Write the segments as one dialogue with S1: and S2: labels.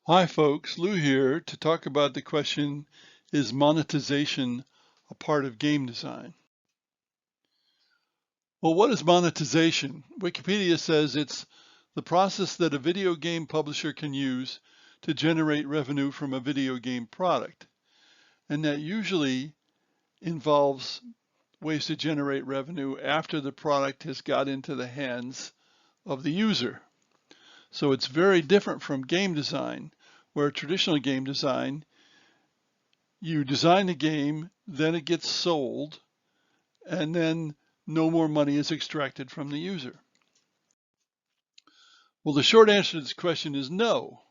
S1: Hi folks, Lou here to talk about the question, is monetization a part of game design? Well, what is monetization? Wikipedia says it's the process that a video game publisher can use to generate revenue from a video game product. And that usually involves ways to generate revenue after the product has got into the hands of the user. So it's very different from game design, where traditional game design, you design the game, then it gets sold, and then no more money is extracted from the user. Well, the short answer to this question is no.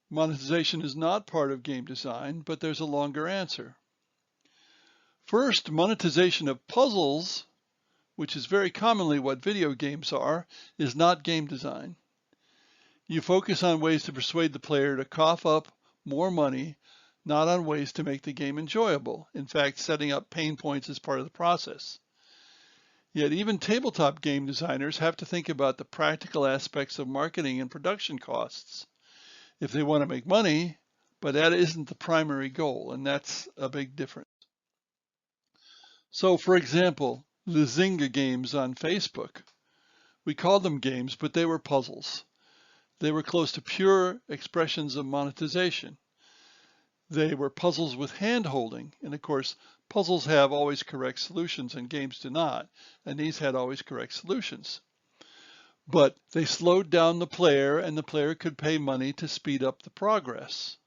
S1: Monetization is not part of game design, but there's a longer answer. First, monetization of puzzles, which is very commonly what video games are, is not game design. You focus on ways to persuade the player to cough up more money, not on ways to make the game enjoyable. In fact, setting up pain points is part of the process. Yet even tabletop game designers have to think about the practical aspects of marketing and production costs if they want to make money, but that isn't the primary goal, and that's a big difference. So for example, the Zynga games on Facebook. We called them games, but they were puzzles. They were close to pure expressions of monetization. They were puzzles with hand-holding, and of course, puzzles have always correct solutions and games do not, and these had always correct solutions. But they slowed down the player, and the player could pay money to speed up the progress.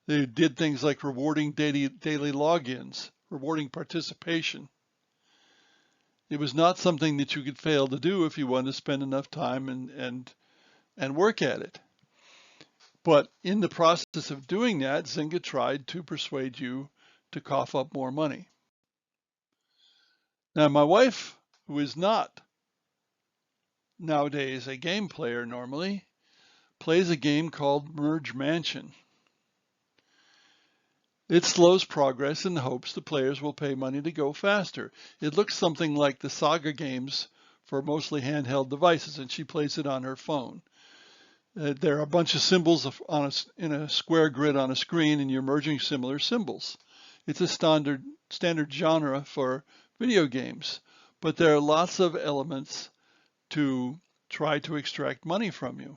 S1: They did things like rewarding daily logins, rewarding participation. It was not something that you could fail to do if you wanted to spend enough time and work at it. But in the process of doing that, Zynga tried to persuade you to cough up more money. Now, my wife, who is not nowadays a game player normally, plays a game called Merge Mansion. It slows progress in the hopes the players will pay money to go faster. It looks something like the Saga games for mostly handheld devices, and she plays it on her phone. There are a bunch of symbols in a square grid on a screen, and you're merging similar symbols. It's a standard genre for video games, but there are lots of elements to try to extract money from you.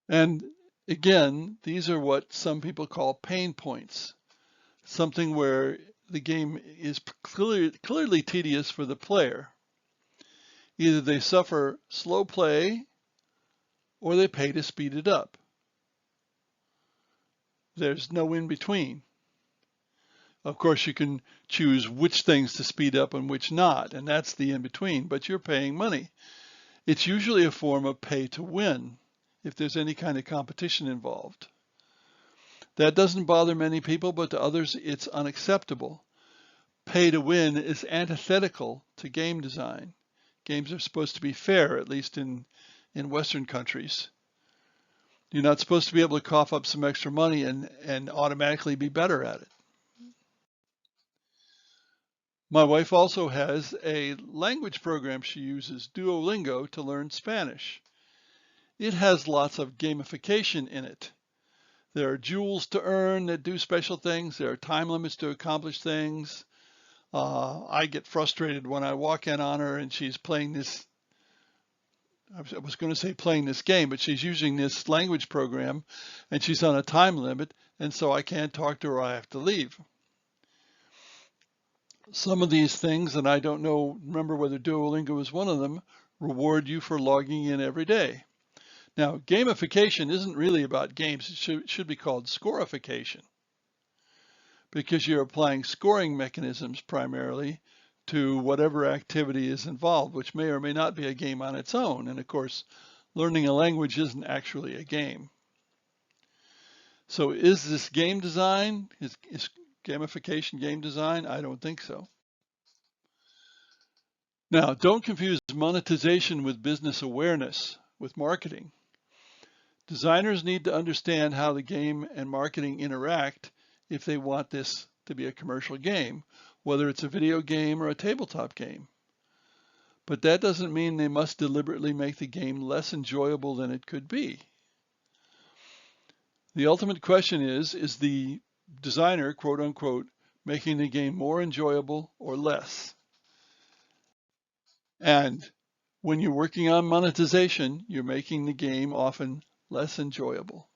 S1: And again, these are what some people call pain points, something where the game is clearly tedious for the player. Either they suffer slow play or they pay to speed it up. There's no in between. Of course, you can choose which things to speed up and which not, and that's the in between, but you're paying money. It's usually a form of pay to win if there's any kind of competition involved. That doesn't bother many people, but to others it's unacceptable. Pay to win is antithetical to game design. Games are supposed to be fair, at least in Western countries. You're not supposed to be able to cough up some extra money and automatically be better at it. My wife also has a language program she uses, Duolingo, to learn Spanish. It has lots of gamification in it. There are jewels to earn that do special things. There are time limits to accomplish things. I get frustrated when I walk in on her and she's playing this, I was going to say playing this game, but she's using this language program and she's on a time limit, and so I can't talk to her, I have to leave. Some of these things, and I don't remember whether Duolingo is one of them, reward you for logging in every day. Now, gamification isn't really about games. It should be called scorification, because you're applying scoring mechanisms primarily to whatever activity is involved, which may or may not be a game on its own. And of course, learning a language isn't actually a game. So is this game design? Is gamification game design? I don't think so. Now, don't confuse monetization with business awareness, with marketing. Designers need to understand how the game and marketing interact if they want this to be a commercial game, whether it's a video game or a tabletop game. but that doesn't mean they must deliberately make the game less enjoyable than it could be. The ultimate question is the designer, quote unquote, making the game more enjoyable or less? And when you're working on monetization, you're making the game often less enjoyable.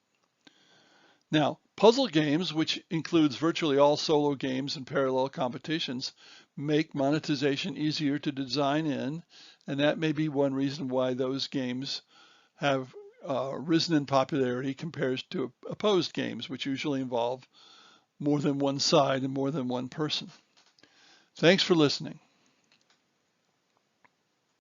S1: Now, puzzle games, which includes virtually all solo games and parallel competitions, make monetization easier to design in, and that may be one reason why those games have risen in popularity compared to opposed games, which usually involve more than one side and more than one person. Thanks for listening.